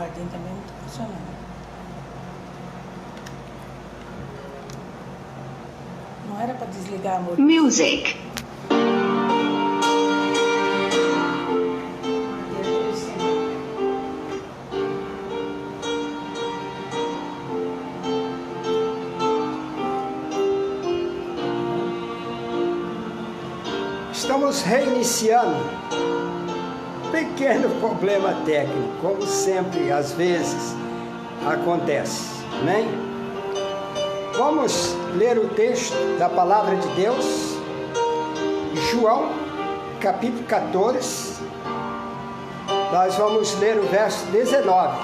jardim também não está funcionando. Não era para desligar, amor? Music. Estamos reiniciando. Pequeno problema técnico, como sempre, às vezes, acontece, né? Vamos ler o texto da Palavra de Deus, João, capítulo 14. Nós vamos ler o verso 19.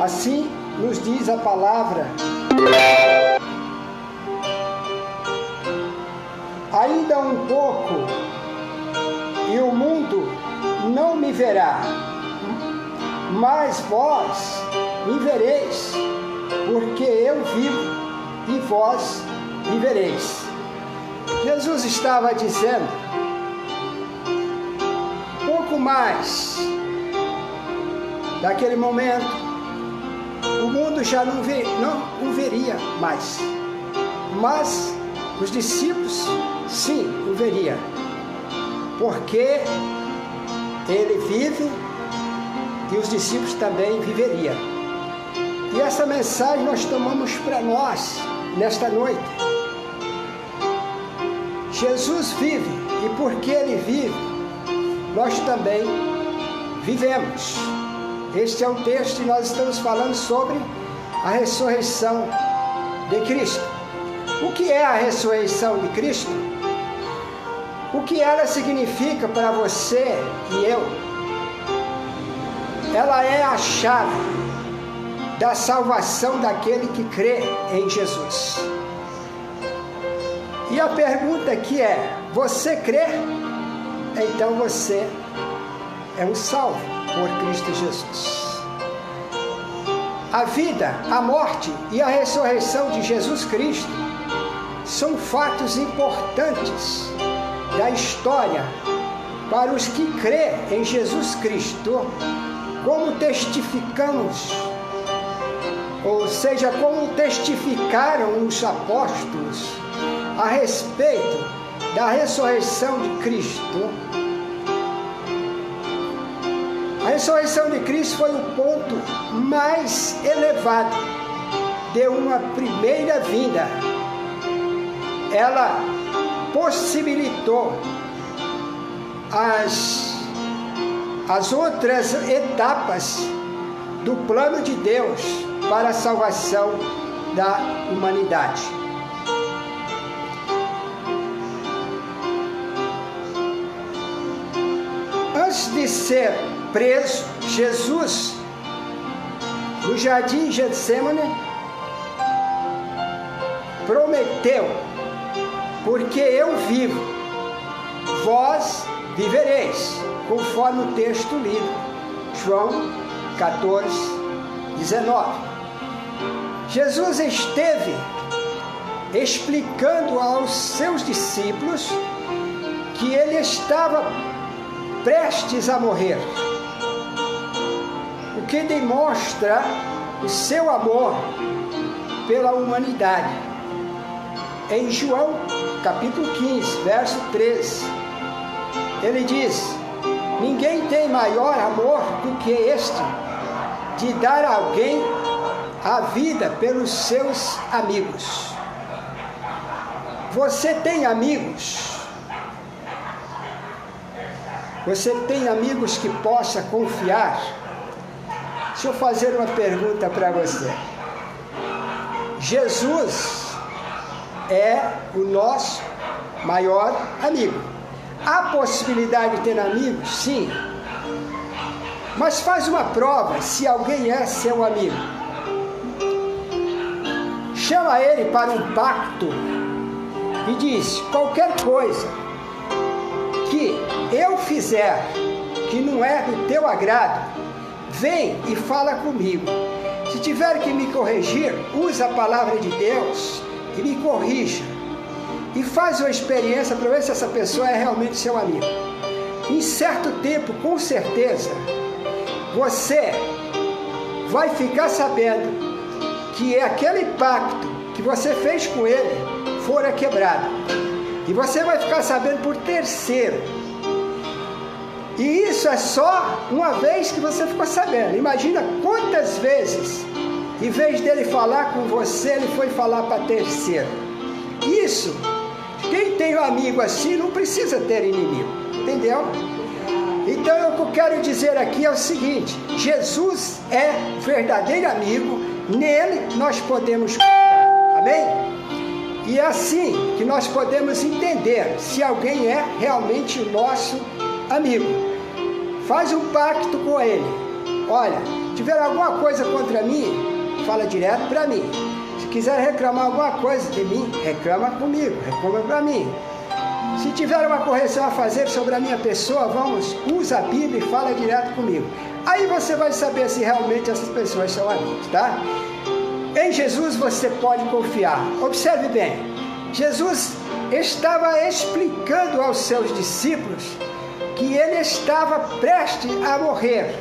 Assim nos diz a palavra: ainda um pouco e o mundo não me verá, mas vós me vereis, porque eu vivo e vós vivereis. Jesus estava dizendo, pouco mais daquele momento, o mundo já não o veria mais, mas os discípulos sim o veria, porque ele vive e os discípulos também viveriam. E essa mensagem nós tomamos para nós nesta noite. Jesus vive, e porque ele vive, nós também vivemos. Este é o texto e nós estamos falando sobre a ressurreição de Cristo. O que é a ressurreição de Cristo? O que ela significa para você e eu? Ela é a chave da salvação daquele que crê em Jesus. E a pergunta aqui é: você crê? Então você é um salvo por Cristo Jesus. A vida, a morte e a ressurreição de Jesus Cristo são fatos importantes da história para os que crê em Jesus Cristo, como testificamos, ou seja, como testificaram os apóstolos a respeito da ressurreição de Cristo. A ressurreição de Cristo foi o ponto mais elevado de uma primeira vinda. Ela possibilitou as outras etapas do plano de Deus para a salvação da humanidade. Antes de ser preso, Jesus, no jardim Getsêmani, prometeu: porque eu vivo, vós vivereis, conforme o texto lido, João 14, 19. Jesus esteve explicando aos seus discípulos que ele estava prestes a morrer, o que demonstra o seu amor pela humanidade. Em João, capítulo 15, verso 13, ele diz: ninguém tem maior amor do que este, de dar a alguém a vida pelos seus amigos. Você tem amigos? Você tem amigos que possa confiar? Deixa eu fazer uma pergunta para você. Jesus é o nosso maior amigo. Há possibilidade de ter amigos? Sim. Mas faz uma prova se alguém é seu amigo. Chama ele para um pacto e diz: qualquer coisa que eu fizer que não é do teu agrado, vem e fala comigo. Se tiver que me corrigir, usa a palavra de Deus e me corrija. E faz uma experiência para ver se essa pessoa é realmente seu amigo. Em certo tempo, com certeza, você vai ficar sabendo que aquele pacto que você fez com ele fora quebrado. E você vai ficar sabendo por terceiro. E isso é só uma vez que você ficou sabendo. Imagina quantas vezes, em vez dele falar com você, ele foi falar para terceiro. Isso, quem tem um amigo assim não precisa ter inimigo. Entendeu? Então, o que eu quero dizer aqui é o seguinte: Jesus é verdadeiro amigo, nele nós podemos confiar. Amém? E é assim que nós podemos entender se alguém é realmente o nosso amigo. Faz um pacto com ele. Olha, tiver alguma coisa contra mim, fala direto para mim. Se quiser reclamar alguma coisa de mim, reclama comigo, reclama para mim. Se tiver uma correção a fazer sobre a minha pessoa, usa a Bíblia e fala direto comigo. Aí você vai saber se realmente essas pessoas são amigos, tá? Em Jesus você pode confiar. Observe bem, Jesus estava explicando aos seus discípulos que ele estava prestes a morrer.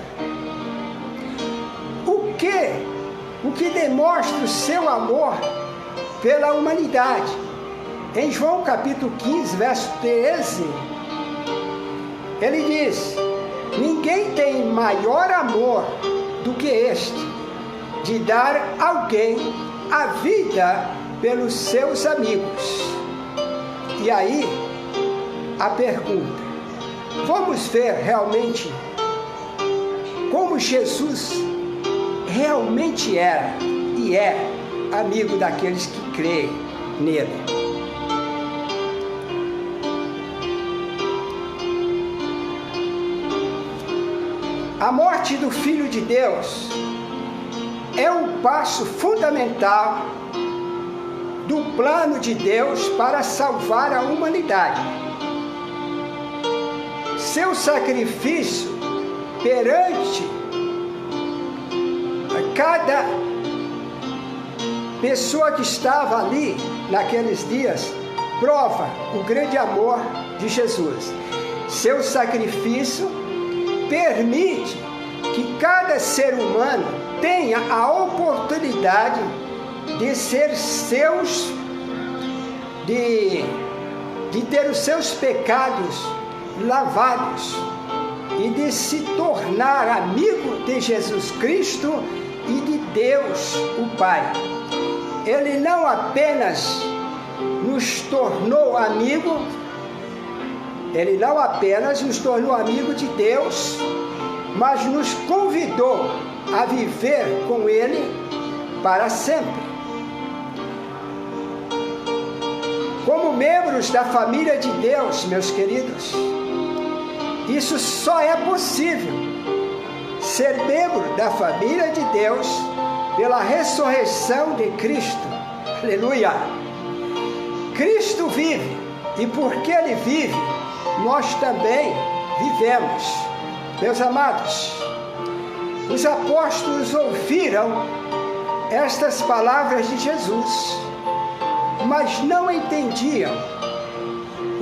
O que demonstra o seu amor pela humanidade. Em João capítulo 15, verso 13, ele diz: ninguém tem maior amor do que este, de dar alguém a vida pelos seus amigos. E aí, a pergunta: vamos ver realmente como Jesus realmente era e é amigo daqueles que creem nele. A morte do Filho de Deus é um passo fundamental do plano de Deus para salvar a humanidade. Seu sacrifício perante cada pessoa que estava ali naqueles dias prova o grande amor de Jesus. Seu sacrifício permite que cada ser humano tenha a oportunidade de ser de ter os seus pecados lavados e de se tornar amigo de Jesus Cristo e de Deus, o Pai. Ele não apenas nos tornou amigo, ele não apenas nos tornou amigo de Deus, mas nos convidou a viver com ele para sempre. Como membros da família de Deus, meus queridos, isso só é possível ser membro da família de Deus pela ressurreição de Cristo. Aleluia! Cristo vive, e porque ele vive, nós também vivemos. Meus amados, os apóstolos ouviram estas palavras de Jesus, mas não entendiam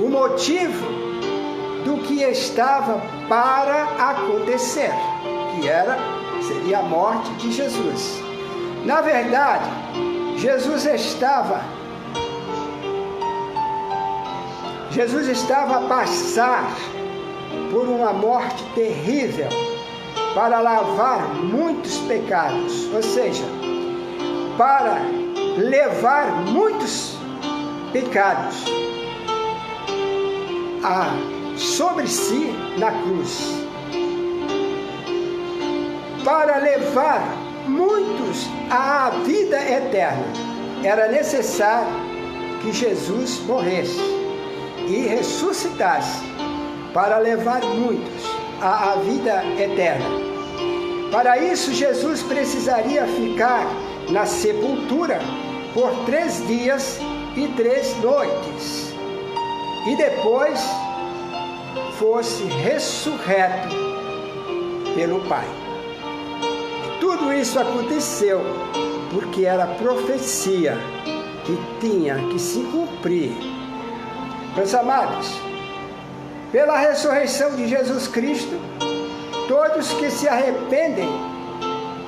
o motivo do que estava para acontecer, que seria a morte de Jesus. Na verdade, Jesus estava a passar por uma morte terrível para lavar muitos pecados, ou seja, para levar muitos pecados sobre si na cruz, para levar muitos à vida eterna. Era necessário que Jesus morresse e ressuscitasse para levar muitos à vida eterna. Para isso, Jesus precisaria ficar na sepultura por 3 dias e 3 noites, e depois fosse ressurreto pelo Pai. Tudo isso aconteceu porque era profecia que tinha que se cumprir. Meus amados, pela ressurreição de Jesus Cristo, todos que se arrependem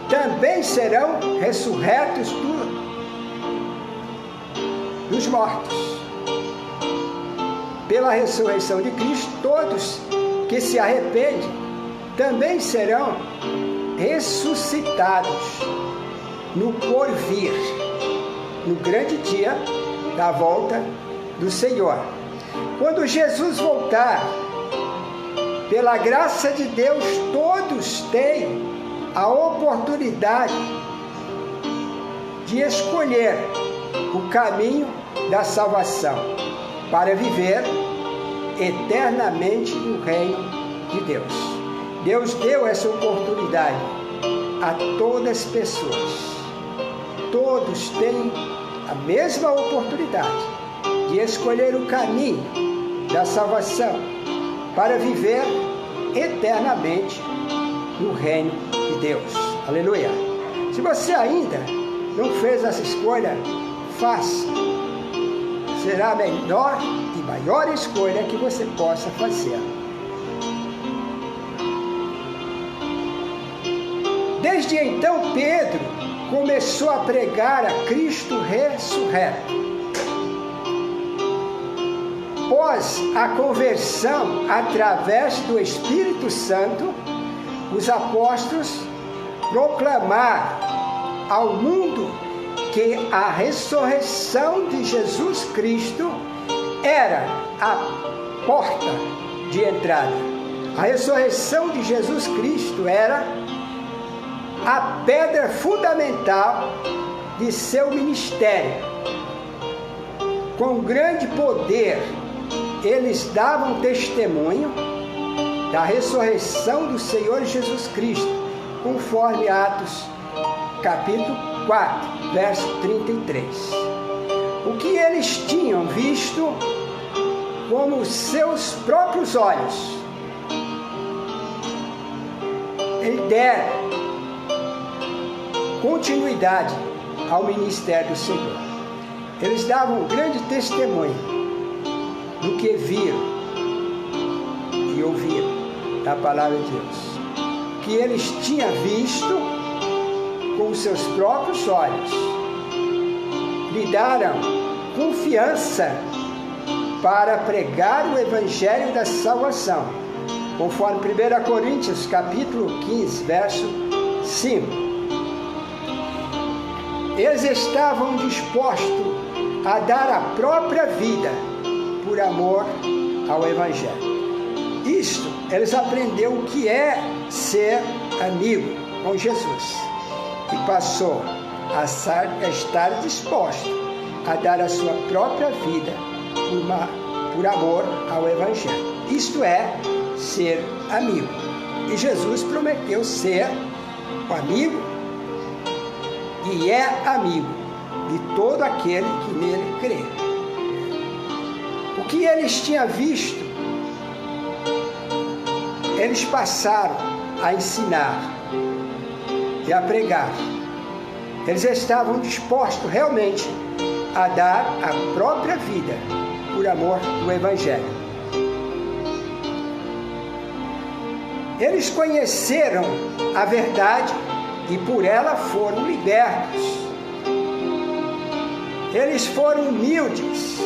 também serão ressurretos dos mortos. Pela ressurreição de Cristo, todos que se arrependem também serão ressuscitados no porvir, no grande dia da volta do Senhor. Quando Jesus voltar, pela graça de Deus, todos têm a oportunidade de escolher o caminho da salvação para viver eternamente no reino de Deus. Deus deu essa oportunidade a todas as pessoas. Todos têm a mesma oportunidade de escolher o caminho da salvação para viver eternamente no reino de Deus. Aleluia! Se você ainda não fez essa escolha, faça. Será a melhor e maior escolha que você possa fazer. Desde então, Pedro começou a pregar a Cristo ressurreto. Após a conversão através do Espírito Santo, os apóstolos proclamaram ao mundo que a ressurreição de Jesus Cristo era a porta de entrada. A ressurreição de Jesus Cristo era a pedra fundamental de seu ministério. Com grande poder, eles davam testemunho da ressurreição do Senhor Jesus Cristo, conforme Atos, capítulo 4, verso 33. O que eles tinham visto com os seus próprios olhos, eles deram continuidade ao ministério do Senhor. Eles davam um grande testemunho do que viram e ouviram da palavra de Deus, que eles tinham visto com os seus próprios olhos. Lhe deram confiança para pregar o evangelho da salvação, conforme 1 Coríntios capítulo 15, verso 5. Eles estavam dispostos a dar a própria vida por amor ao evangelho. Isto, eles aprenderam o que é ser amigo com Jesus, e passou a estar disposto a dar a sua própria vida por amor ao evangelho. Isto é ser amigo. E Jesus prometeu ser o amigo e é amigo de todo aquele que nele crê. O que eles tinham visto, eles passaram a ensinar e a pregar. Eles estavam dispostos realmente a dar a própria vida por amor do evangelho. Eles conheceram a verdade e por ela foram libertos. Eles foram humildes,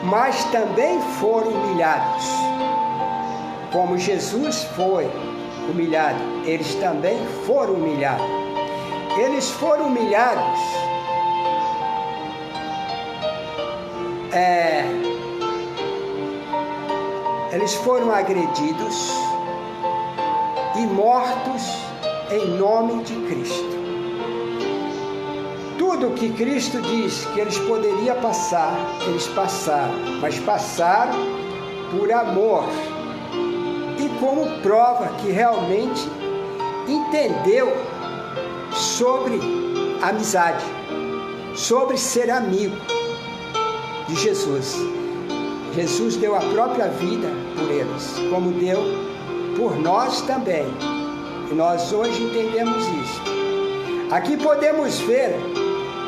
mas também foram humilhados. Como Jesus foi humilhado, eles também foram humilhados. Eles foram humilhados eles foram agredidos e mortos em nome de Cristo. Tudo que Cristo diz que eles poderiam passar, eles passaram, mas passaram por amor e como prova que realmente entendeu sobre amizade, sobre ser amigo de Jesus. Jesus deu a própria vida por eles, como deu por nós também. E nós hoje entendemos isso. Aqui podemos ver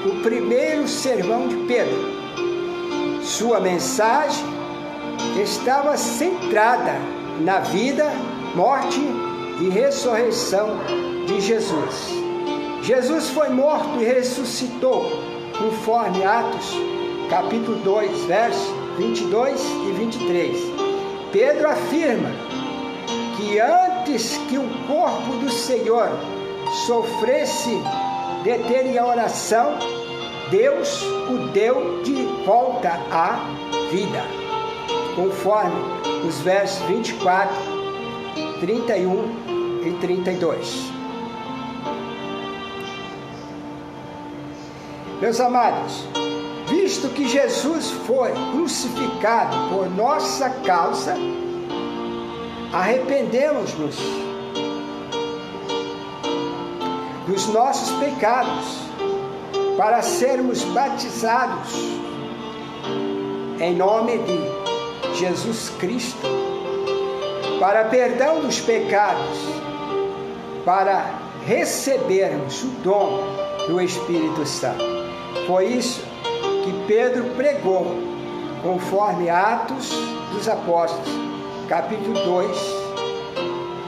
o primeiro sermão de Pedro. Sua mensagem estava centrada na vida morte e ressurreição de Jesus. Jesus foi morto e ressuscitou, conforme Atos, capítulo 2, versos 22 e 23. Pedro afirma que antes que o corpo do Senhor sofresse deter a oração, Deus o deu de volta à vida, conforme os versos 24, 31 e 32. Meus amados, visto que Jesus foi crucificado por nossa causa, arrependemos-nos dos nossos pecados para sermos batizados em nome de Jesus Cristo, para perdão dos pecados, para recebermos o dom do Espírito Santo. Foi isso que Pedro pregou, conforme Atos dos Apóstolos, capítulo 2,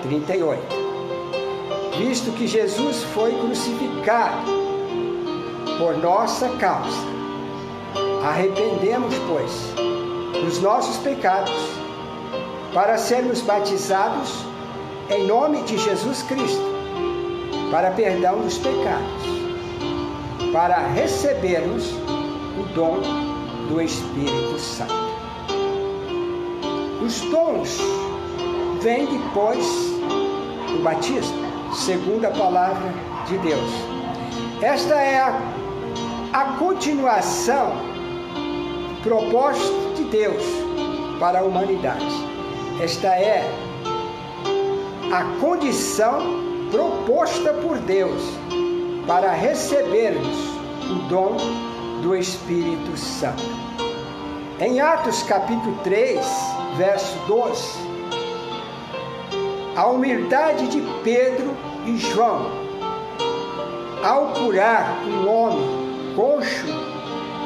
38. Visto que Jesus foi crucificado por nossa causa, arrependemos, pois, dos nossos pecados, para sermos batizados em nome de Jesus Cristo, para perdão dos pecados, para recebermos o dom do Espírito Santo. Os dons vêm depois do batismo, segundo a palavra de Deus. Esta é a continuação do propósito de Deus para a humanidade. Esta é a condição proposta por Deus para recebermos o dom do Espírito Santo. Em Atos capítulo 3, verso 12, a humildade de Pedro e João ao curar um homem coxo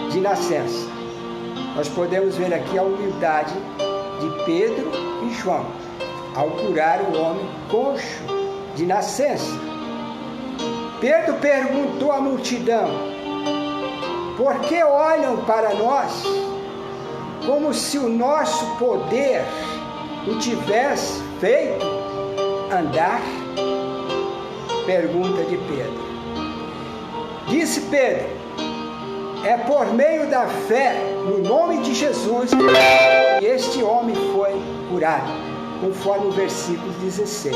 de nascença. Nós podemos ver aqui a humildade de Pedro e João ao curar o homem coxo de nascença. Pedro perguntou à multidão: por que olham para nós como se o nosso poder o tivesse feito andar? Pergunta de Pedro. Disse Pedro: é por meio da fé no nome de Jesus que este homem foi curado, conforme o versículo 16.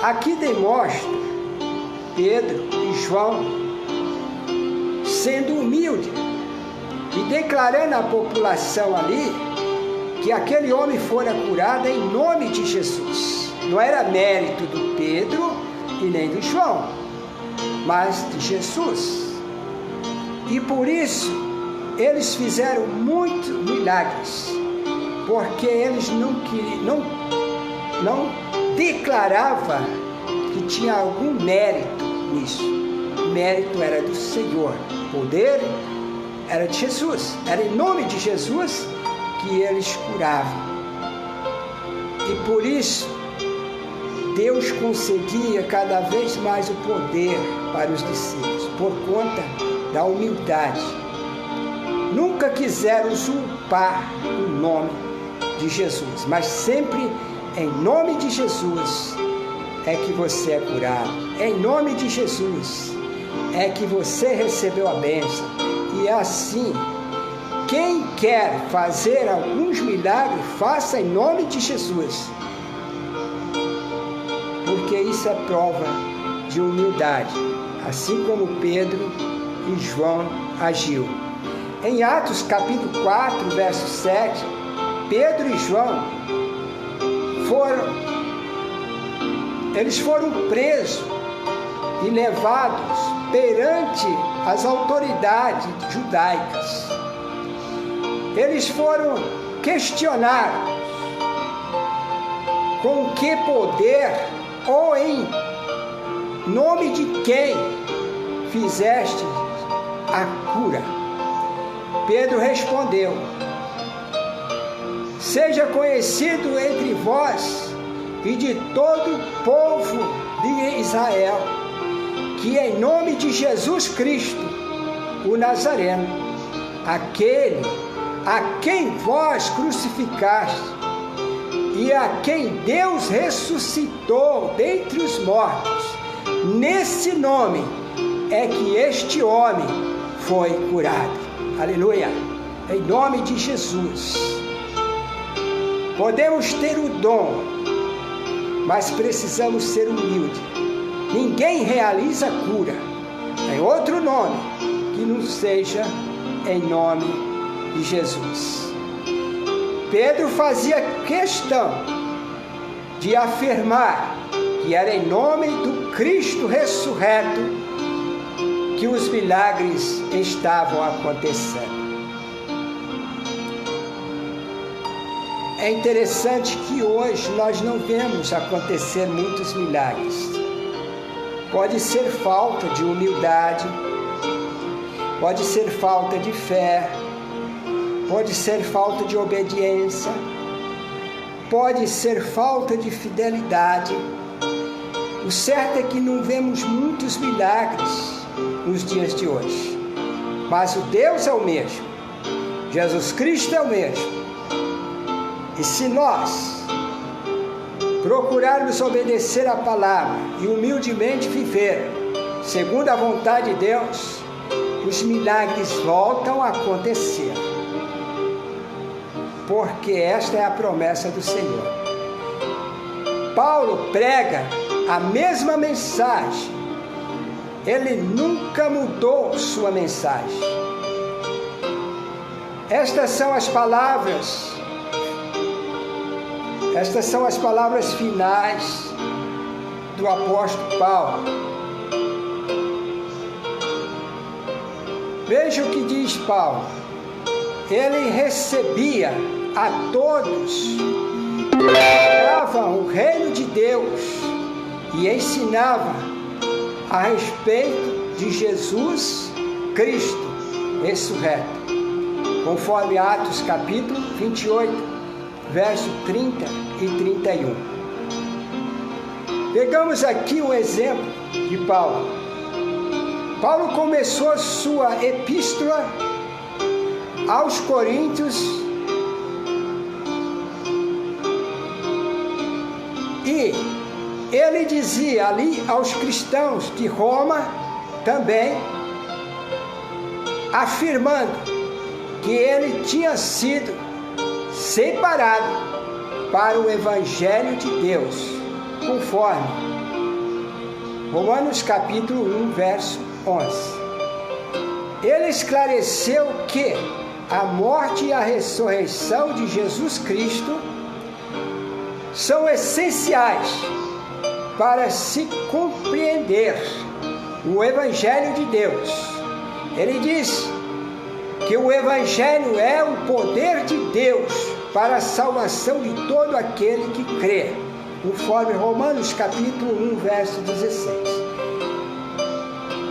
Aqui demonstra Pedro e João sendo humilde e declarando à população ali que aquele homem fora curado em nome de Jesus. Não era mérito do Pedro e nem do João, mas de Jesus. E por isso eles fizeram muitos milagres, porque eles não declaravam que tinha algum mérito nisso. O mérito era do Senhor, o poder era de Jesus, era em nome de Jesus que eles curavam. E por isso Deus concedia cada vez mais o poder para os discípulos, por conta da humildade. Nunca quiseram usurpar o nome de Jesus, mas sempre em nome de Jesus é que você é curado. Em nome de Jesus é que você recebeu a bênção. E assim, quem quer fazer alguns milagres, faça em nome de Jesus. Porque isso é prova de humildade, assim como Pedro e João agiu. Em Atos capítulo 4, verso 7, Pedro e João foram presos e levados perante as autoridades judaicas. Eles foram questionados: com que poder ou em nome de quem fizeste a cura? Pedro respondeu: seja conhecido entre vós e de todo o povo de Israel, que em nome de Jesus Cristo, o Nazareno, aquele a quem vós crucificaste e a quem Deus ressuscitou dentre os mortos, nesse nome é que este homem foi curado. Aleluia! Em nome de Jesus. Podemos ter o dom, mas precisamos ser humildes. Ninguém realiza cura em outro nome que não seja em nome de Jesus. Pedro fazia questão de afirmar que era em nome do Cristo ressurreto que os milagres estavam acontecendo. É interessante que hoje nós não vemos acontecer muitos milagres. Pode ser falta de humildade, pode ser falta de fé, pode ser falta de obediência, pode ser falta de fidelidade. O certo é que não vemos muitos milagres nos dias de hoje. Mas o Deus é o mesmo, Jesus Cristo é o mesmo. E se nós procurarmos obedecer a palavra e humildemente viver segundo a vontade de Deus, os milagres voltam a acontecer. Porque esta é a promessa do Senhor. Paulo prega a mesma mensagem. Ele nunca mudou sua mensagem. Estas são as palavras finais do apóstolo Paulo. Veja o que diz Paulo. Ele recebia a todos que pregavam o reino de Deus e ensinava a respeito de Jesus Cristo ressurreto, conforme Atos capítulo 28, verso 30 e 31. Pegamos aqui um exemplo de Paulo. Paulo começou sua epístola aos Coríntios e ele dizia ali aos cristãos de Roma também, afirmando que ele tinha sido separado para o Evangelho de Deus, conforme Romanos capítulo 1, verso 11. Ele esclareceu que a morte e a ressurreição de Jesus Cristo são essenciais para se compreender o Evangelho de Deus. Ele diz que o Evangelho é o poder de Deus para a salvação de todo aquele que crê, conforme Romanos capítulo 1, verso 16.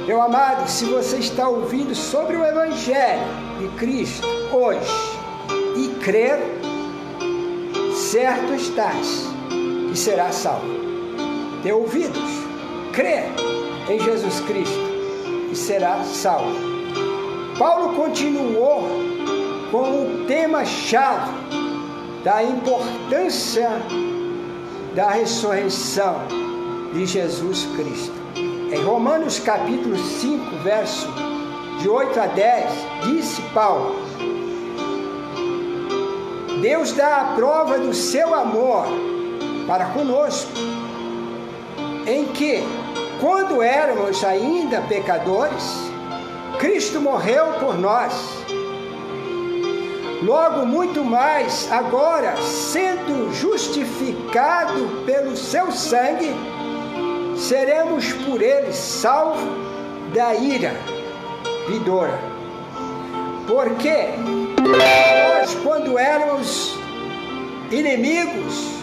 Meu amado, se você está ouvindo sobre o Evangelho de Cristo hoje e crer, certo estás que será salvo. Ter ouvidos, crê em Jesus Cristo e será salvo. Paulo continuou com o tema-chave da importância da ressurreição de Jesus Cristo. Em Romanos capítulo 5, verso de 8 a 10, disse Paulo: Deus dá a prova do seu amor para conosco, em que, quando éramos ainda pecadores, Cristo morreu por nós. Logo, muito mais, agora, sendo justificado pelo seu sangue, seremos por ele salvos da ira vindoura. Porque nós, quando éramos inimigos,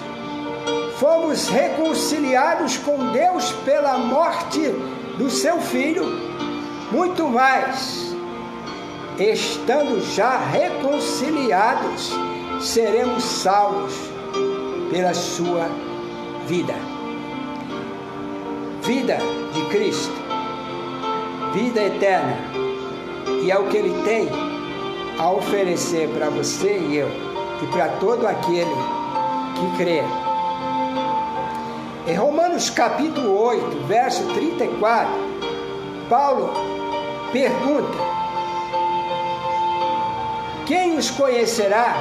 fomos reconciliados com Deus pela morte do seu Filho, muito mais, estando já reconciliados, seremos salvos pela sua vida. Vida de Cristo, vida eterna, e é o que Ele tem a oferecer para você e eu, e para todo aquele que crê. Em Romanos capítulo 8, verso 34, Paulo pergunta: quem os conhecerá?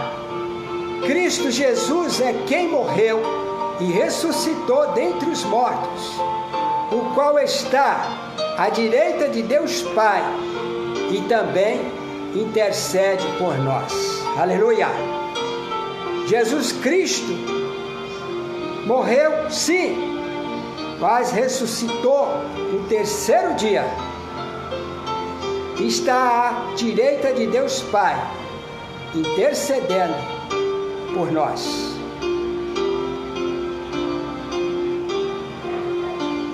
Cristo Jesus é quem morreu e ressuscitou dentre os mortos, o qual está à direita de Deus Pai e também intercede por nós. Aleluia! Jesus Cristo morreu, sim, mas ressuscitou no terceiro dia. Está à direita de Deus Pai, intercedendo por nós.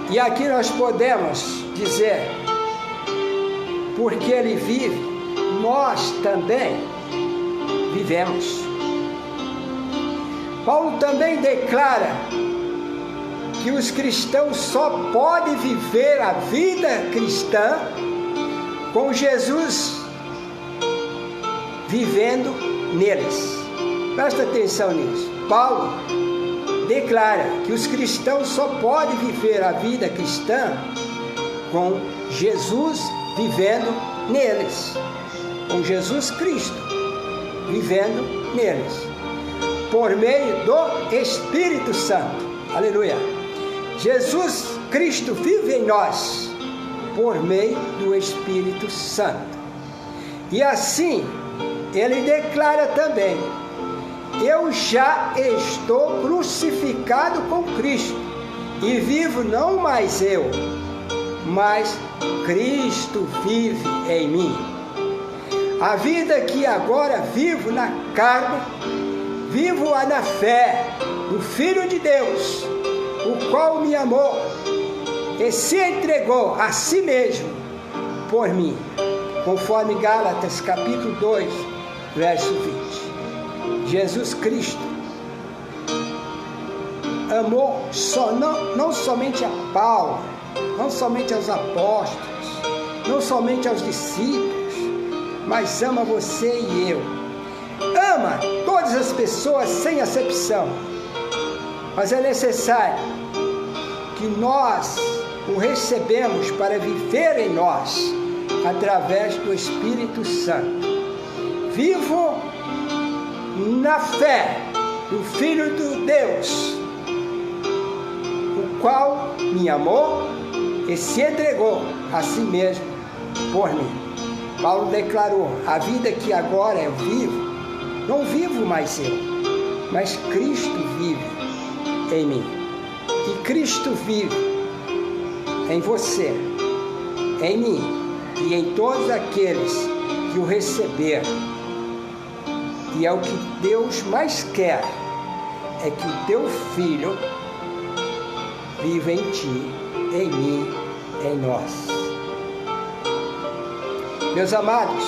E aqui nós podemos dizer, porque Ele vive, nós também vivemos. Paulo também declara que os cristãos só podem viver a vida cristã com Jesus vivendo neles. Presta atenção nisso. Paulo declara que os cristãos só podem viver a vida cristã com Jesus vivendo neles, com Jesus Cristo vivendo neles, por meio do Espírito Santo. Aleluia! Jesus Cristo vive em nós por meio do Espírito Santo. E assim, ele declara também: eu já estou crucificado com Cristo, e vivo não mais eu, mas Cristo vive em mim. A vida que agora vivo na carne, vivo-a na fé do Filho de Deus, o qual me amou e se entregou a si mesmo por mim, conforme Gálatas capítulo 2, verso 20. Jesus Cristo amou não somente a Paulo, não somente aos apóstolos, não somente aos discípulos, mas ama você e eu. Ama todas as pessoas sem acepção. Mas é necessário que nós o recebemos para viver em nós, através do Espírito Santo. Vivo na fé do Filho de Deus, o qual me amou e se entregou a si mesmo por mim. Paulo declarou: a vida que agora eu vivo, não vivo mais eu, mas Cristo vive em mim. E Cristo vive em você, em mim e em todos aqueles que o receberam. E é o que Deus mais quer, é que o teu Filho viva em ti, em mim, em nós. Meus amados,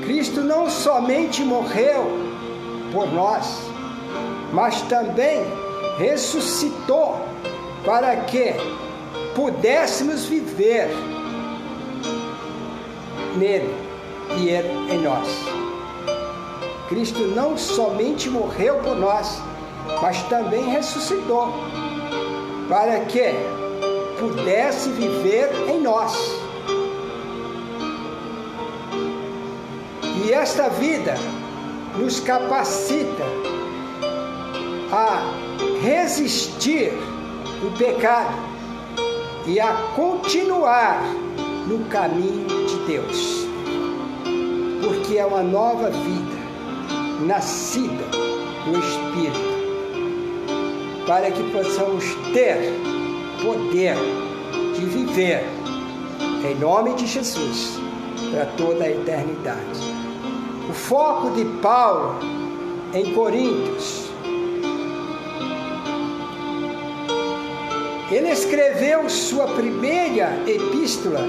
Cristo não somente morreu por nós, mas também ressuscitou para que pudéssemos viver nele e ele em nós. Cristo não somente morreu por nós, mas também ressuscitou para que pudesse viver em nós. E esta vida nos capacita a resistir o pecado e a continuar no caminho de Deus, porque é uma nova vida nascida do Espírito, para que possamos ter poder de viver em nome de Jesus para toda a eternidade. O foco de Paulo em Coríntios, ele escreveu sua primeira epístola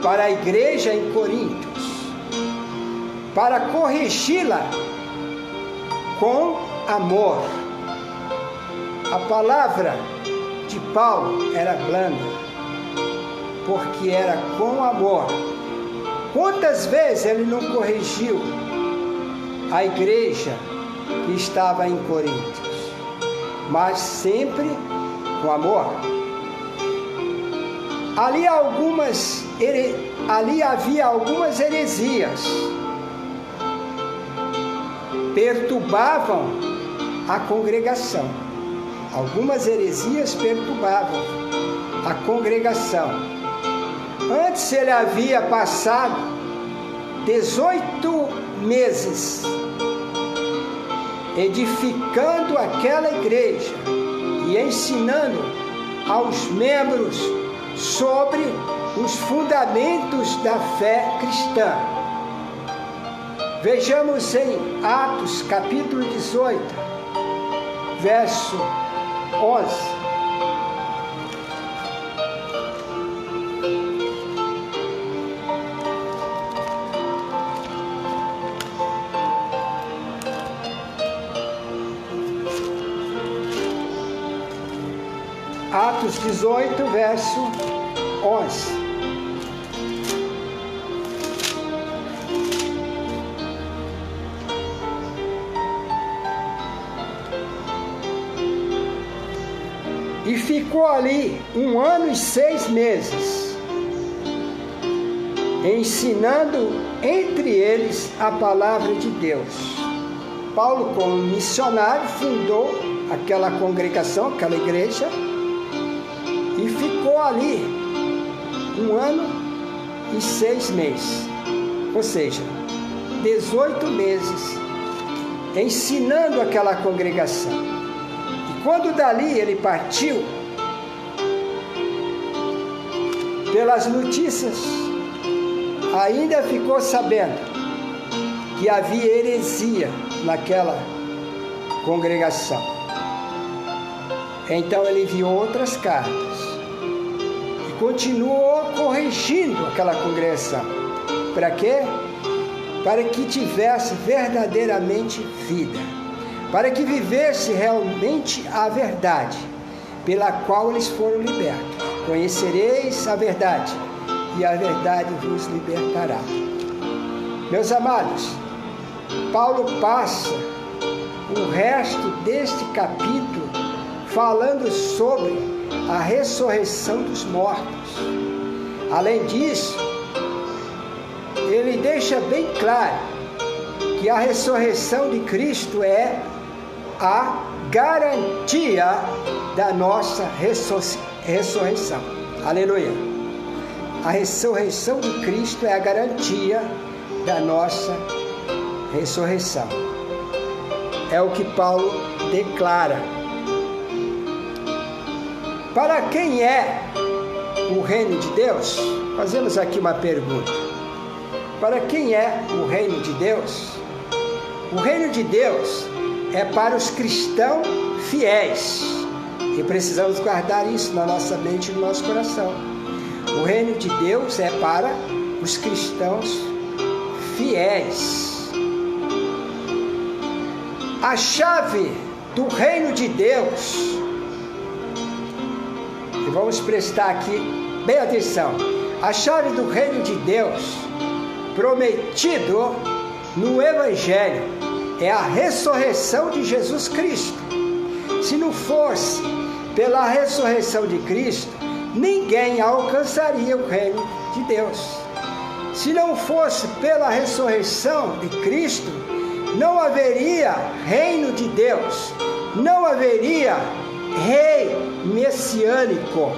para a igreja em Coríntios, para corrigi-la com amor. A palavra de Paulo era blanda, porque era com amor. Quantas vezes ele não corrigiu a igreja que estava em Coríntios, mas sempre com amor. Ali havia algumas heresias, perturbavam a congregação. Algumas heresias perturbavam a congregação. Antes ele havia passado 18 meses edificando aquela igreja e ensinando aos membros sobre os fundamentos da fé cristã. Vejamos em Atos capítulo 18, verso 11. Atos 18, verso 11. E ficou ali 1 ano e 6 meses, ensinando entre eles a palavra de Deus. Paulo, como missionário, fundou aquela congregação, aquela igreja, e ficou ali 1 ano e 6 meses, ou seja, 18 meses, ensinando aquela congregação. E quando dali ele partiu, pelas notícias, ainda ficou sabendo que havia heresia naquela congregação. Então ele enviou outras cartas e continuou corrigindo aquela congregação. Para quê? Para que tivesse verdadeiramente vida, para que vivesse realmente a verdade, pela qual eles foram libertos. Conhecereis a verdade, e a verdade vos libertará. Meus amados, Paulo passa o resto deste capítulo falando sobre a ressurreição dos mortos. Além disso, ele deixa bem claro que a ressurreição de Cristo é a garantia da nossa ressurreição. Aleluia! A ressurreição de Cristo é a garantia da nossa ressurreição. É o que Paulo declara. Para quem é o reino de Deus? Fazemos aqui uma pergunta. Para quem é o reino de Deus? O reino de Deus é para os cristãos fiéis. E precisamos guardar isso na nossa mente e no nosso coração. O reino de Deus é para os cristãos fiéis. A chave do reino de Deus, e vamos prestar aqui bem atenção, a chave do reino de Deus prometido no Evangelho é a ressurreição de Jesus Cristo. Se não fosse pela ressurreição de Cristo, ninguém alcançaria o reino de Deus. Se não fosse pela ressurreição de Cristo, não haveria reino de Deus, não haveria rei messiânico,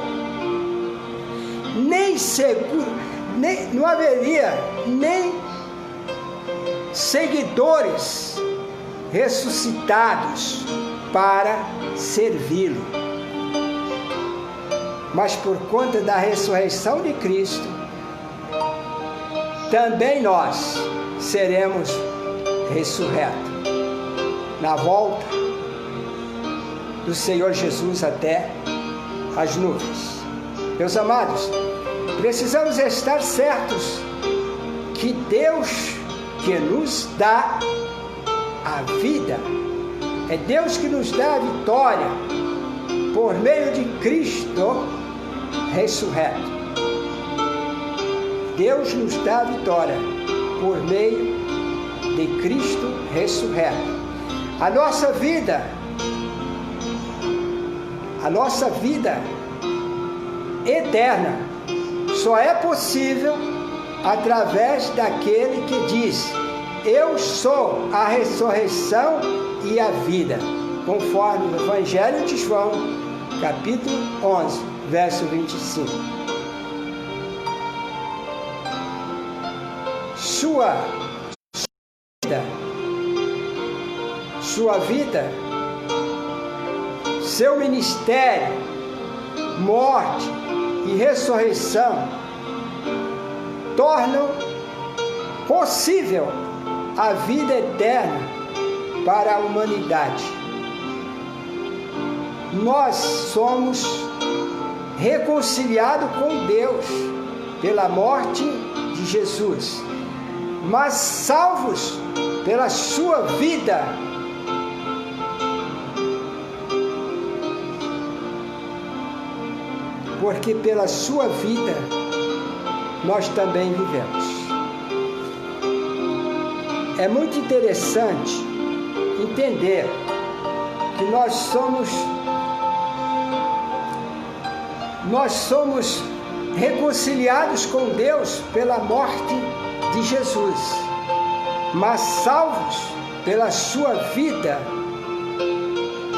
não haveria nem seguidores ressuscitados para servi-lo. Mas por conta da ressurreição de Cristo, também nós seremos ressurretos na volta do Senhor Jesus até as nuvens. Meus amados, precisamos estar certos que Deus que nos dá a vida, é Deus que nos dá a vitória, por meio de Cristo ressurreto. Deus nos dá a vitória por meio de Cristo ressurreto. A nossa vida eterna só é possível através daquele que diz: eu sou a ressurreição e a vida, conforme o Evangelho de João, capítulo 11, verso 25. Sua vida, seu ministério, morte e ressurreição tornam possível a vida eterna para a humanidade. Nós somos reconciliados com Deus pela morte de Jesus, mas salvos pela sua vida. Porque pela sua vida nós também vivemos. É muito interessante entender que nós somos reconciliados com Deus pela morte de Jesus, mas salvos pela sua vida,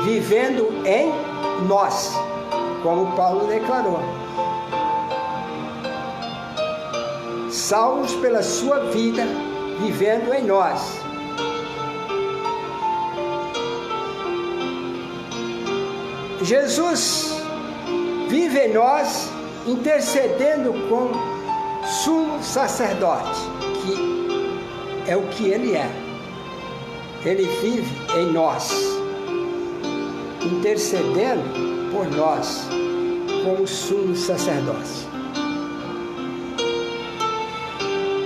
vivendo em nós, como Paulo declarou. Salvos pela sua vida, vivendo em nós. Jesus vive em nós, intercedendo com sumo sacerdote, que é o que ele é. Ele vive em nós, intercedendo por nós, como sumo sacerdote.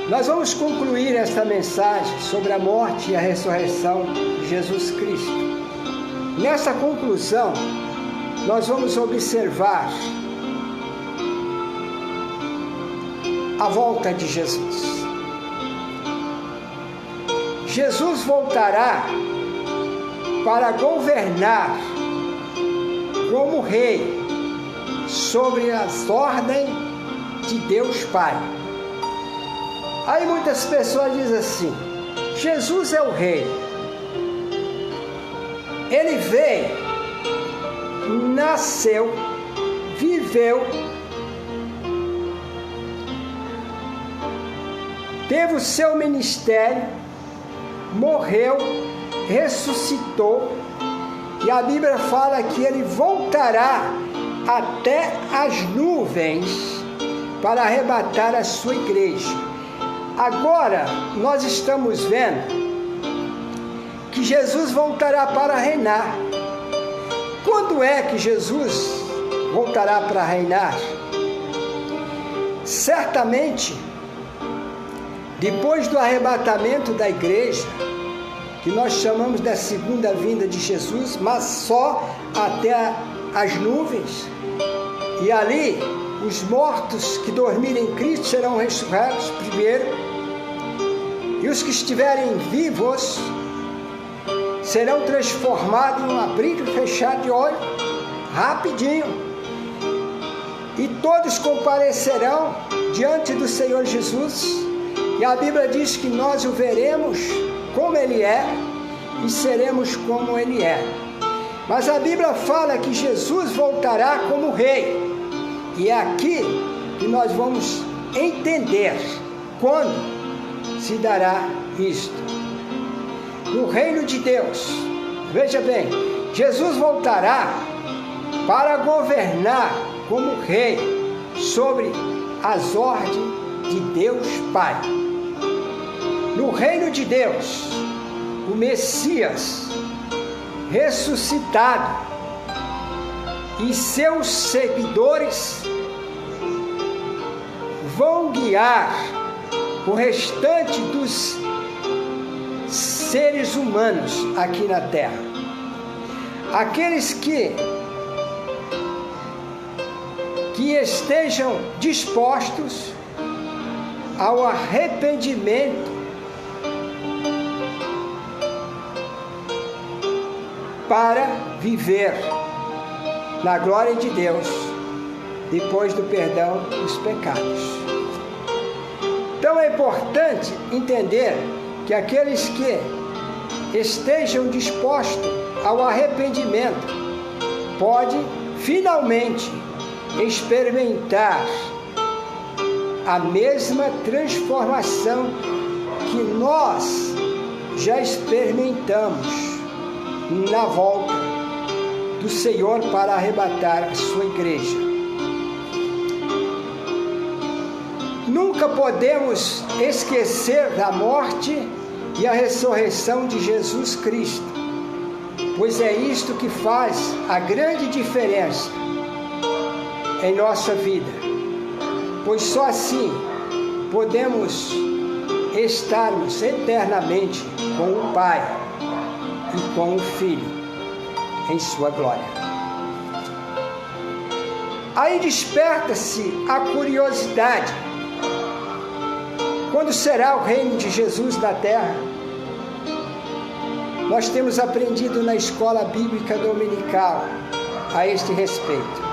Nós vamos concluir esta mensagem sobre a morte e a ressurreição de Jesus Cristo. Nessa conclusão, nós vamos observar a volta de Jesus. Jesus voltará para governar como rei sobre as ordens de Deus Pai. Aí muitas pessoas dizem assim: Jesus é o rei. Ele veio, nasceu, viveu, teve o seu ministério, morreu, ressuscitou, e a Bíblia fala que ele voltará até as nuvens para arrebatar a sua igreja. Agora nós estamos vendo que Jesus voltará para reinar. Quando é que Jesus voltará para reinar? Certamente depois do arrebatamento da igreja, que nós chamamos da segunda vinda de Jesus, mas só até as nuvens. E ali os mortos que dormirem em Cristo serão ressurretos primeiro, e os que estiverem vivos serão transformados em um abrir e fechar de olho, rapidinho. E todos comparecerão diante do Senhor Jesus, e a Bíblia diz que nós o veremos como Ele é e seremos como Ele é. Mas a Bíblia fala que Jesus voltará como rei, e é aqui que nós vamos entender quando se dará isto. No reino de Deus, veja bem, Jesus voltará para governar como rei sobre as ordens de Deus Pai. No reino de Deus, o Messias ressuscitado e seus seguidores vão guiar o restante dos seres humanos aqui na terra. Aqueles que que estejam dispostos ao arrependimento para viver na glória de Deus depois do perdão dos pecados. Então é importante entender que aqueles que estejam dispostos ao arrependimento podem finalmente experimentar a mesma transformação que nós já experimentamos na volta do Senhor para arrebatar a sua igreja. Nunca podemos esquecer da morte e a ressurreição de Jesus Cristo, pois é isto que faz a grande diferença em nossa vida, pois só assim podemos estarmos eternamente com o Pai e com o Filho em sua glória. Aí desperta-se a curiosidade: quando será o reino de Jesus na terra? Nós temos aprendido na escola bíblica dominical a este respeito.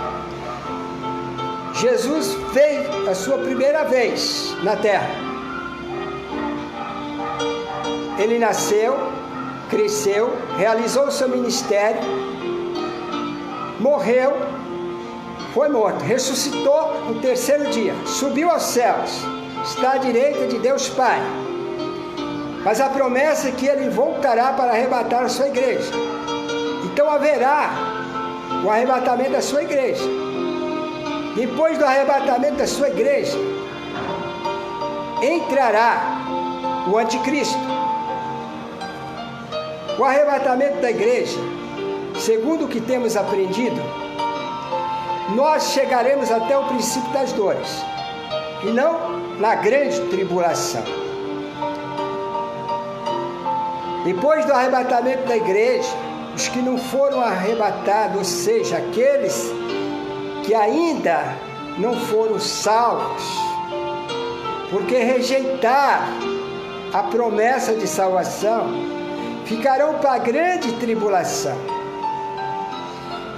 Jesus veio a sua primeira vez na terra. Ele nasceu, cresceu, realizou seu ministério, morreu, foi morto, ressuscitou no terceiro dia, subiu aos céus, está à direita de Deus Pai. Mas a promessa é que ele voltará para arrebatar a sua igreja. Então haverá o arrebatamento da sua igreja. Depois do arrebatamento da sua igreja, entrará o anticristo. O arrebatamento da igreja, segundo o que temos aprendido, nós chegaremos até o princípio das dores, e não na grande tribulação. Depois do arrebatamento da igreja, os que não foram arrebatados, ou seja, aqueles que ainda não foram salvos, porque rejeitaram a promessa de salvação, ficarão para a grande tribulação.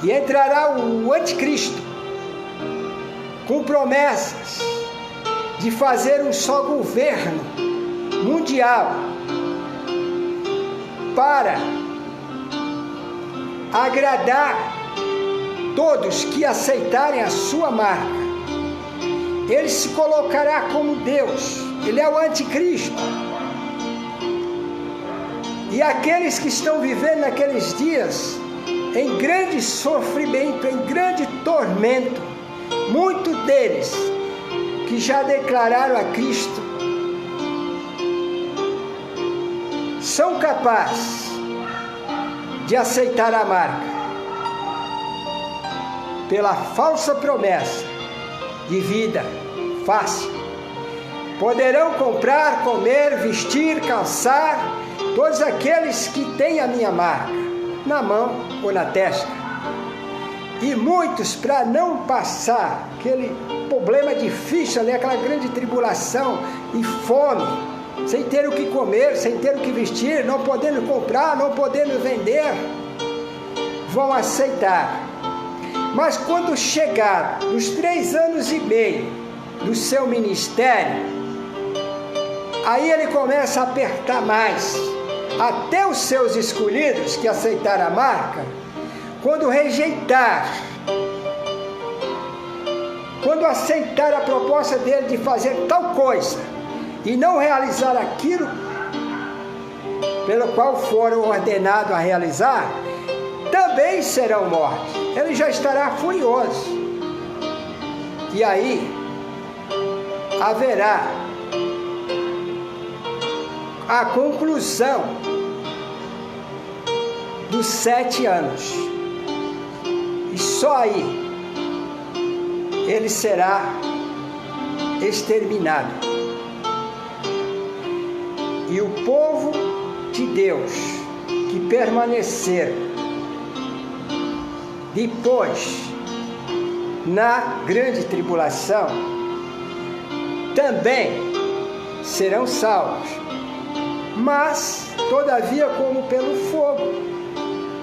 E entrará o anticristo, com promessas de fazer um só governo mundial, para agradar todos que aceitarem a sua marca. Ele se colocará como Deus, ele é o anticristo. E aqueles que estão vivendo naqueles dias em grande sofrimento, em grande tormento, muitos deles que já declararam a Cristo, são capazes de aceitar a marca pela falsa promessa de vida fácil. Poderão comprar, comer, vestir, calçar, todos aqueles que têm a minha marca na mão ou na testa. E muitos, para não passar aquele problema difícil ali, aquela grande tribulação e fome, sem ter o que comer, sem ter o que vestir, não podendo comprar, não podendo vender, vão aceitar. Mas quando chegar nos 3 anos e meio do seu ministério, aí ele começa a apertar mais, até os seus escolhidos que aceitaram a marca, quando rejeitar, quando aceitar a proposta dele de fazer tal coisa, e não realizar aquilo pelo qual foram ordenados a realizar, também serão mortos. Ele já estará furioso. E aí haverá a conclusão dos 7 anos. E só aí ele será exterminado. E o povo de Deus que permanecer depois na grande tribulação também serão salvos, mas, todavia, como pelo fogo,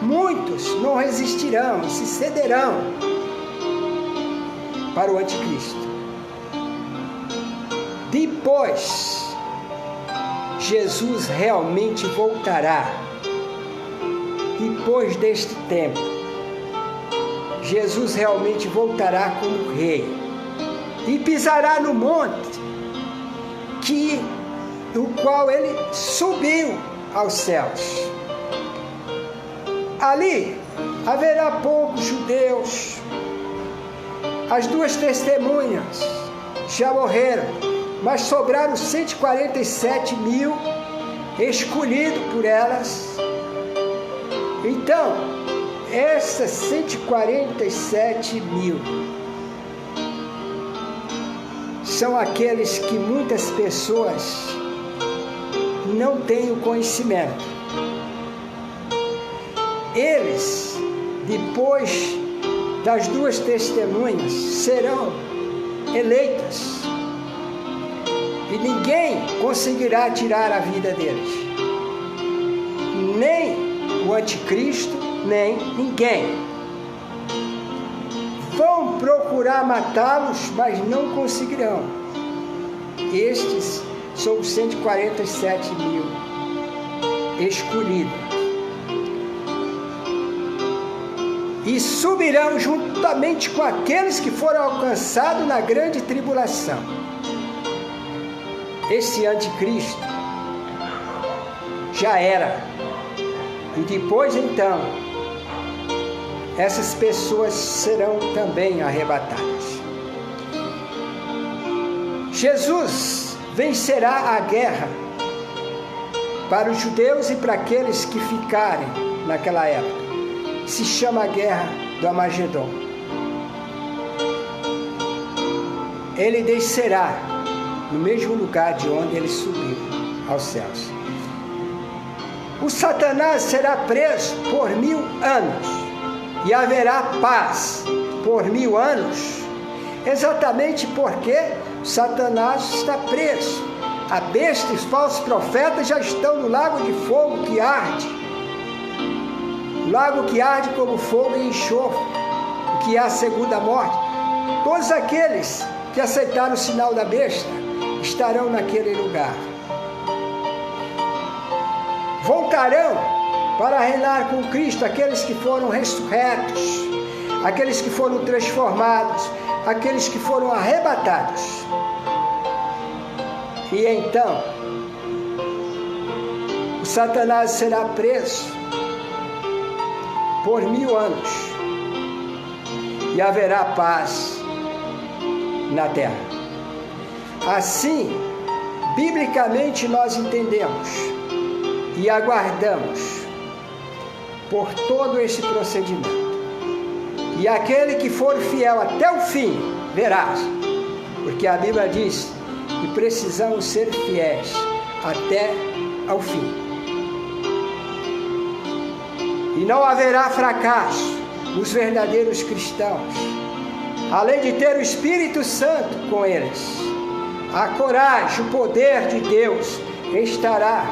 muitos não resistirão e se cederão para o anticristo. Depois, Jesus realmente voltará. Depois deste tempo, Jesus realmente voltará como rei e pisará no monte do qual ele subiu aos céus. Ali haverá poucos judeus. As duas testemunhas já morreram, mas sobraram 147 mil escolhidos por elas. Então, essas 147 mil são aqueles que muitas pessoas não têm o conhecimento. Eles, depois das duas testemunhas, serão eleitas e ninguém conseguirá tirar a vida deles, nem o anticristo, nem ninguém. Vão procurar matá-los, mas não conseguirão. Estes são os 147 mil escolhidos. E subirão juntamente com aqueles que foram alcançados na grande tribulação. Esse anticristo já era. E depois, então, essas pessoas serão também arrebatadas. Jesus vencerá a guerra para os judeus e para aqueles que ficarem naquela época. Se chama a guerra do Armagedon. Ele descerá no mesmo lugar de onde ele subiu aos céus. O Satanás será preso por 1000 anos e haverá paz por 1000 anos, exatamente porque Satanás está preso. A besta e os falsos profetas já estão no lago de fogo que arde. Lago que arde como fogo e enxofre, que é a segunda morte. Todos aqueles que aceitaram o sinal da besta estarão naquele lugar. Voltarão para reinar com Cristo aqueles que foram ressurretos, aqueles que foram transformados, aqueles que foram arrebatados. E então, o Satanás será preso por 1000 anos e haverá paz na terra. Assim, biblicamente nós entendemos e aguardamos por todo esse procedimento. E aquele que for fiel até o fim, verá, porque a Bíblia diz que precisamos ser fiéis até ao fim. E não haverá fracasso nos verdadeiros cristãos, além de ter o Espírito Santo com eles. A coragem, o poder de Deus estará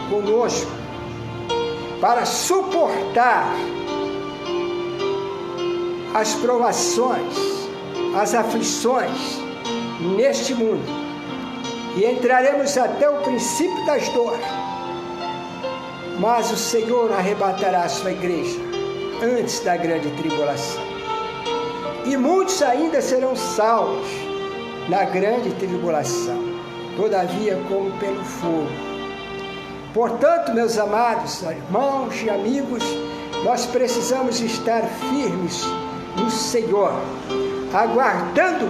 conosco para suportar as provações, as aflições neste mundo. E entraremos até o princípio das dores. Mas o Senhor arrebatará a sua igreja antes da grande tribulação. E muitos ainda serão salvos na grande tribulação, todavia como pelo fogo. Portanto, meus amados irmãos e amigos, nós precisamos estar firmes no Senhor, aguardando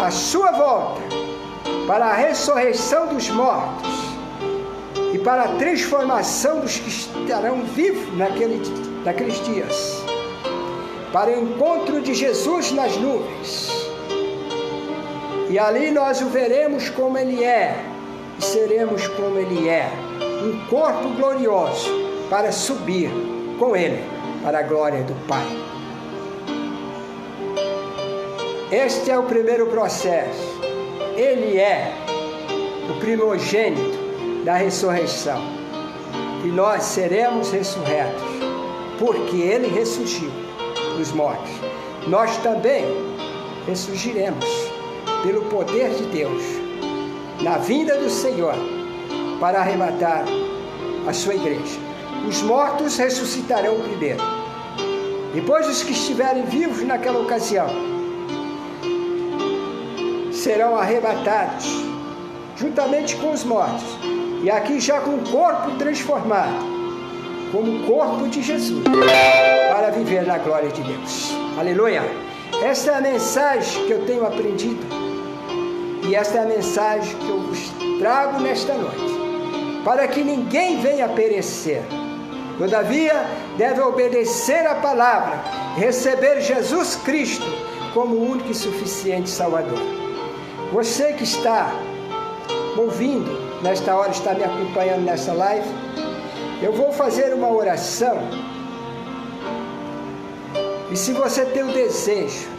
a sua volta para a ressurreição dos mortos e para a transformação dos que estarão vivos naqueles dias, para o encontro de Jesus nas nuvens. E ali nós o veremos como Ele é, e seremos como Ele é, um corpo glorioso, para subir com Ele para a glória do Pai. Este é o primeiro processo. Ele é o primogênito da ressurreição. E nós seremos ressurretos, porque Ele ressurgiu dos mortos. Nós também ressurgiremos pelo poder de Deus, na vinda do Senhor, para arrebatar a sua igreja. Os mortos ressuscitarão primeiro. Depois, os que estiverem vivos naquela ocasião serão arrebatados juntamente com os mortos, e aqui já com o corpo transformado, como o corpo de Jesus, para viver na glória de Deus. Aleluia! Esta é a mensagem que eu tenho aprendido, e esta é a mensagem que eu vos trago nesta noite, para que ninguém venha a perecer. Todavia, deve obedecer a palavra, receber Jesus Cristo como o único e suficiente Salvador. Você que está ouvindo nesta hora, está me acompanhando nessa live, eu vou fazer uma oração. E se você tem o desejo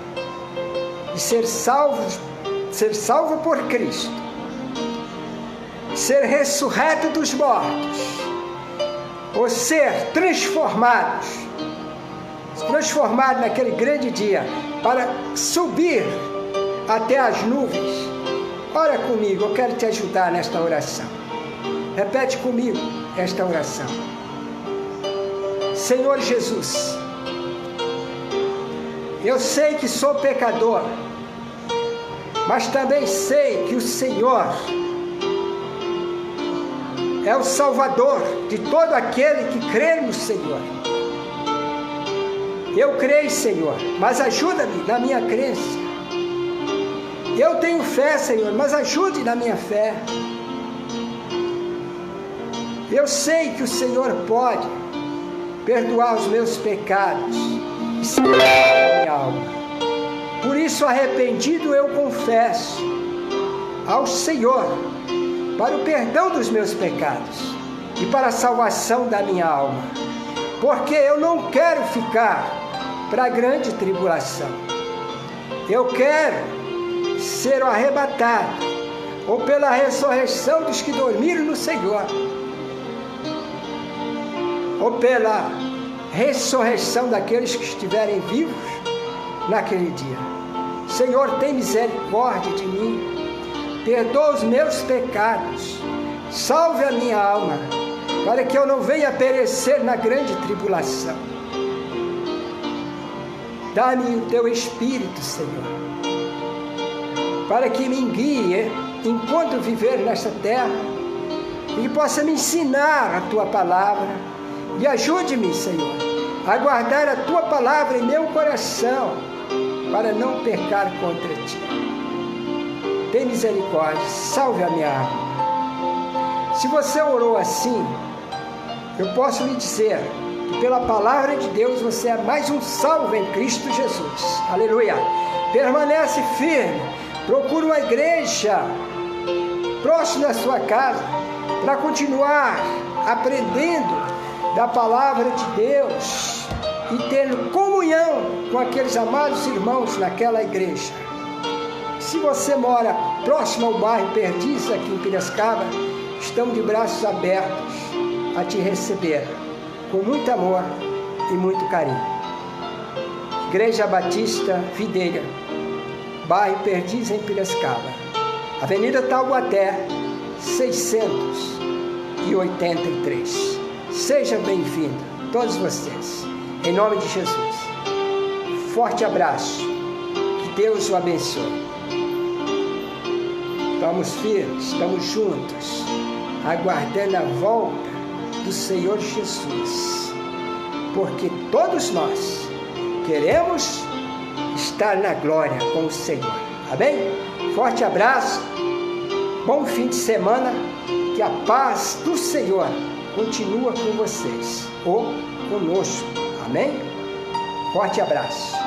de ser salvo por Cristo, ser ressurreto dos mortos, ou ser transformado naquele grande dia, para subir até as nuvens, ora comigo, eu quero te ajudar nesta oração. Repete comigo esta oração. Senhor Jesus, eu sei que sou pecador, mas também sei que o Senhor é o Salvador de todo aquele que crê no Senhor. Eu creio, Senhor, mas ajuda-me na minha crença. Eu tenho fé, Senhor, mas ajude na minha fé. Eu sei que o Senhor pode perdoar os meus pecados e salvar a minha alma. Por isso, arrependido, eu confesso ao Senhor para o perdão dos meus pecados e para a salvação da minha alma, porque eu não quero ficar para a grande tribulação. Eu quero ser arrebatado, ou pela ressurreição dos que dormiram no Senhor, ou pela ressurreição daqueles que estiverem vivos naquele dia. Senhor, tem misericórdia de mim, perdoa os meus pecados, salve a minha alma, para que eu não venha perecer na grande tribulação. Dá-me o teu Espírito, Senhor, para que me guie enquanto viver nesta terra, e que possa me ensinar a tua palavra, e ajude-me, Senhor, a guardar a tua palavra em meu coração, para não pecar contra ti. Tem misericórdia, salve a minha alma. Se você orou assim, eu posso lhe dizer que pela palavra de Deus você é mais um salvo em Cristo Jesus. Aleluia! Permanece firme, procura uma igreja próximo da sua casa, para continuar aprendendo da palavra de Deus e tendo comunhão com aqueles amados irmãos naquela igreja. Se você mora próximo ao bairro Perdiz, aqui em Piracicaba, estamos de braços abertos a te receber com muito amor e muito carinho. Igreja Batista Videira, bairro Perdiz, em Piracicaba, Avenida Taubaté, 683. Seja bem-vindo, todos vocês, em nome de Jesus. Forte abraço, que Deus o abençoe. Estamos firmes, estamos juntos, aguardando a volta do Senhor Jesus, porque todos nós queremos estar na glória com o Senhor. Amém? Forte abraço, bom fim de semana, que a paz do Senhor continua com vocês, ou conosco. Amém? Forte abraço.